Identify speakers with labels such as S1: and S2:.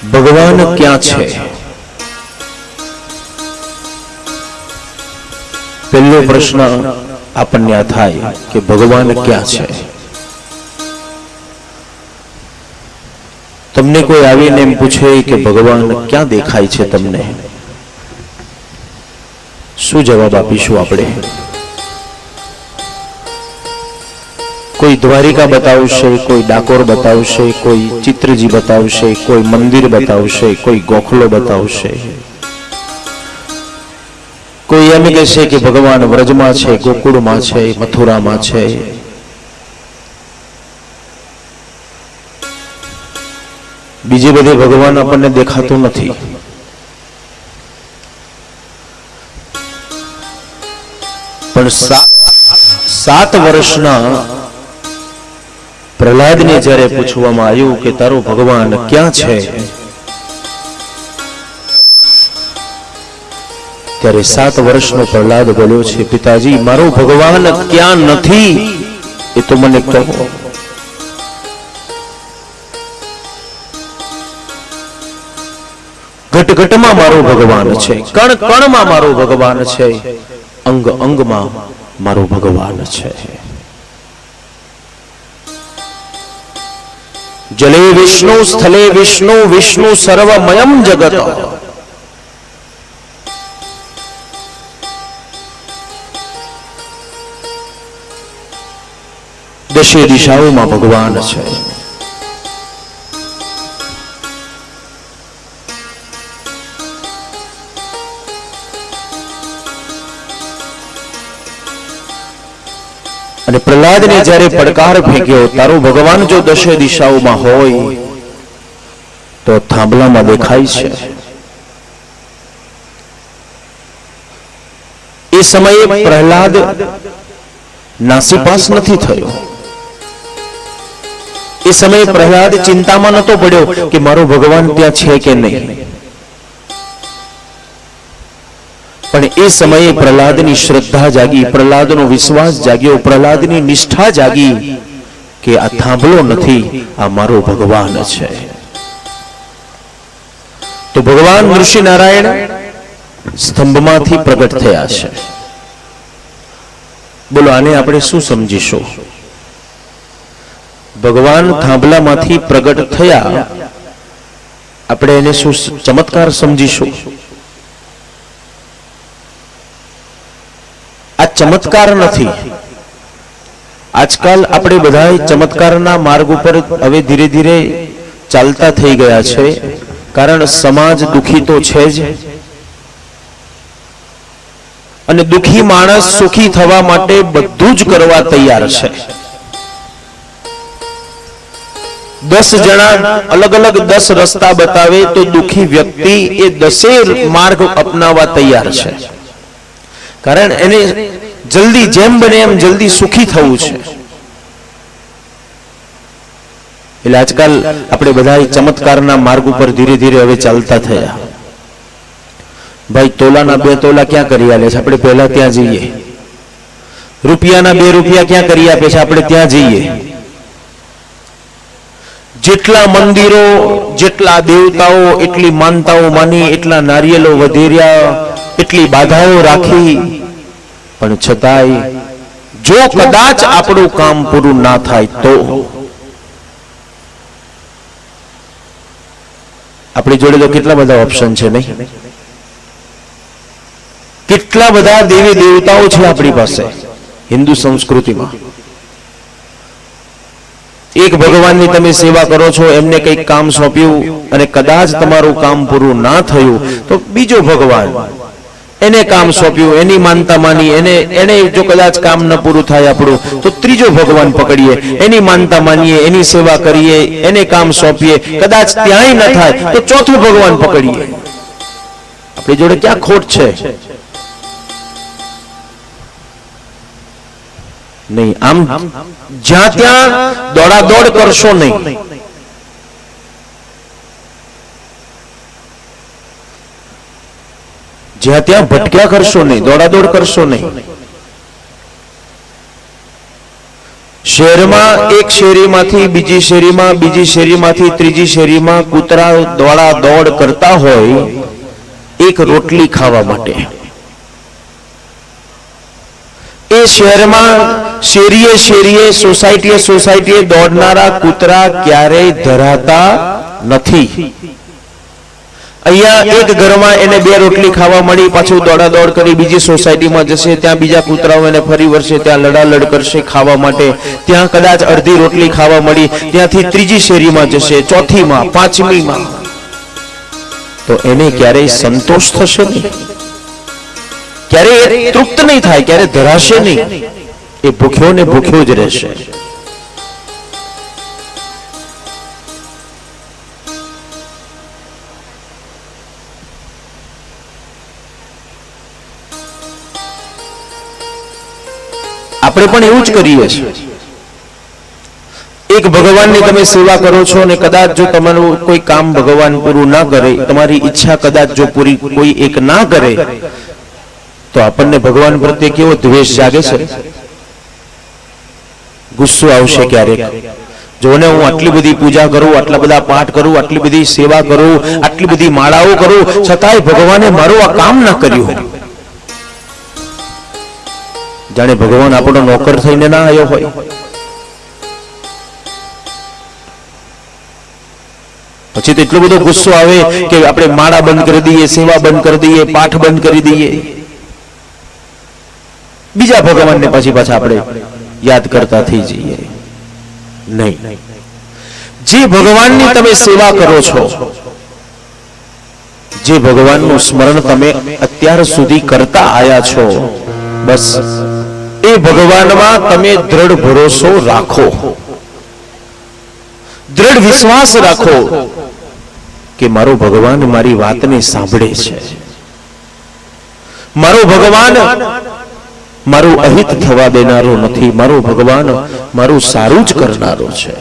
S1: ભગવાન ક્યાં છે? પહેલો પ્રશ્ન આપણને આ થાય કે ભગવાન ક્યાં છે? તમને કોઈ આવીને એમ પૂછે કે ભગવાન ક્યાં દેખાય છે તમને, શું જવાબ આપીશું આપણે? કોઈ દ્વારિકા બતાવશે, કોઈ ડાકોર બતાવશે, કોઈ ચિત્રજી બતાવશે, કોઈ મંદિર બતાવશે, કોઈ ગોખલો બતાવશે. કોઈ એમ કહેશે કે ભગવાન વ્રજમાં છે, ગોકુળમાં છે, મથુરામાં છે. બીજે બધે ભગવાન આપણને દેખાતું નથી. પણ 7 વર્ષના પ્રહલાદને જ્યારે પૂછવામાં આવ્યું કે તારો ભગવાન ક્યાં છે, ત્યારે 7 વર્ષનો પ્રહલાદ બોલ્યો છે, પિતાજી મારો ભગવાન ક્યાં નથી એ તો મને કહો. ઘટ ઘટમાં મારો ભગવાન છે, કણ કણમાં મારો ભગવાન છે, અંગ અંગમાં મારો ભગવાન છે. જલે વિષ્ણુ સ્થલે વિષ્ણુ વિષ્ણુ સર્વમયમ જગત. દશે દિશાઓમાં ભગવાન છે. અને પ્રહલાદને જ્યારે પડકાર ફેંક્યો, તારો ભગવાન જો દશે દિશાઓમાં હોય તો થાંભલામાં દેખાય છે. એ સમયે પ્રહલાદ નાસીપાસ નથી થયો. એ સમયે પ્રહલાદ ચિંતામાં નતો પડ્યો કે મારો ભગવાન ત્યાં છે કે નહીં. પણ એ સમયે પ્રહલાદની શ્રદ્ધા જાગી, પ્રહલાદનો વિશ્વાસ જાગ્યો, પ્રહલાદની નિષ્ઠા જાગી કે આ થાંભલો નથી, આ મારો ભગવાન છે. તો ભગવાન ઋષિ નારાયણ સ્તંભમાંથી પ્રગટ થયા છે. બોલો આને આપણે શું સમજીશું? ભગવાન થાંભલામાંથી પ્રગટ થયા, આપણે એને શું ચમત્કાર સમજીશું? આ ચમત્કાર નથી. આજકાલ આપણે બધા ચમત્કારના માર્ગ ઉપર હવે ધીરે ધીરે ચાલતા થઈ ગયા છે, કારણ સમાજ દુખી તો છે જ, અને દુખી માણસ સુખી થવા માટે બધું જ કરવા તૈયાર છે. 10 જણા અલગ અલગ 10 રસ્તા બતાવે તો દુખી વ્યક્તિ એ 10 માર્ગ અપનાવવા તૈયાર છે, કારણ એને જલ્દી જેમ બને એમ જલ્દી સુખી થવું છે. એટલે આજકાલ આપણે બધા ચમત્કારના માર્ગ ઉપર ધીરે ધીરે હવે ચાલતા થયા. ભાઈ તોલાના 2 તોલા ક્યાં કરી આલે છે, આપણે પહેલા ત્યાં જઈએ. રૂપિયાના 2 રૂપિયા ક્યાં કરી આપે છે, આપણે ત્યાં જઈએ. જેટલા મંદિરો, જેટલા દેવતાઓ, એટલી માનતાઓ માની, એટલા નારિયેલો વધેર્યા, એટલી બાધાઓ રાખી, પણ છતાંય જો કદાચ આપણું કામ પૂરું ના થાય તો આપણી જોડે તો કેટલા બધા ઓપ્શન છે નહીં? કેટલા બધા દેવી દેવતાઓ છે આપણી પાસે હિન્દુ સંસ્કૃતિમાં. એક ભગવાનની તમે સેવા કરો છો, એમને કંઈક કામ સોંપ્યું અને કદાચ તમારું કામ પૂરું ના થયું તો બીજો ભગવાન એને કામ સોંપ્યું, એની માનતા માની, એને જો કદાચ કામ ન પૂરું થાય આપણું તો ત્રીજો ભગવાન પકડીએ, એની માનતા માનીએ, એની સેવા કરીએ, એને કામ સોંપીએ, કદાચ ત્યાંય ન થાય તો ચોથું ભગવાન પકડીએ. આપણી જોડે ક્યાં ખોટ છે? નહીં. આમ જ્યાં ત્યાં દોડાદોડ કરશો નહીં. જ્યાં ત્યાં ભટક્યા કરશો નહીં, દોડાદોડ કરશો નહીં. શહેરમાં એક શેરીમાંથી બીજી શેરીમાં, બીજી શેરીમાંથી ત્રીજી શેરીમાં કૂતરા દોડા દોડ કરતા હોય એક રોટલી ખાવા માટે. એ શહેરમાં શેરીએ શેરીએ, સોસાયટીએ સોસાયટીએ દોડનારા કૂતરા ક્યારેય ધરાતા નથી. અહીંયા એક ઘરમાં એને બે રોટલી ખાવા મળી, પાછું દોડા દોડ કરી બીજી સોસાયટીમાં જશે, ત્યાં બીજા કૂતરાઓ એને ફરી વળશે, ત્યાં લડાલડ કરશે ખાવા માટે, ત્યાં કદાચ અડધી રોટલી ખાવા મળી, ત્યાંથી ત્રીજી શેરીમાં જશે, ચોથીમાં, પાંચમીમાં, તો એને ક્યારેય સંતોષ થશે નહીં, ક્યારેય તૃપ્ત નહીં થાય, ક્યારે ધરાશે નહીં. એ ભૂખ્યો ને ભૂખ્યો જ રહેશે. આપણે પણ એવું જ કરીએ છીએ. એક ભગવાનની તમે સેવા કરો છો અને કદાચ જો તમારું કોઈ કામ ભગવાન પૂરું ના કરે, તમારી ઈચ્છા કદાચ જો પૂરી કોઈ એક ના કરે, તો આપણને ભગવાન પ્રત્યે કેવો દ્વેષ જાગે છે, ગુસ્સો આવશે ક્યારેક. જોને હું આટલી બધી પૂજા કરું, આટલા બધા પાઠ કરું, આટલી બધી સેવા કરું, આટલી બધી માળાઓ કરું, છતાંય ભગવાને મારું આ કામ ના કર્યું. જાણે ભગવાન આપણો નોકર થઈને ના આવ્યો હોય. પછી તો એટલો બધો ગુસ્સો આવે કે આપણે માળા બંધ કરી દઈએ, સેવા બંધ કરી દઈએ, પાઠ બંધ કરી દઈએ, બીજા ભગવાનને પછી પાછા આપણે યાદ કરતા થઈ જઈએ. નહીં, જે ભગવાનની તમે સેવા કરો છો, જે ભગવાનનું સ્મરણ તમે અત્યાર સુધી કરતા આયા છો, બસ એ ભગવાનમાં તમે દ્રઢ ભરોસો રાખો, દ્રઢ વિશ્વાસ રાખો કે મારો ભગવાન મારી વાતને સાંભળે છે, મારો ભગવાન મારું અહિત થવા દેનારો નથી, મારો ભગવાન મારું સારું જ કરનારો છે.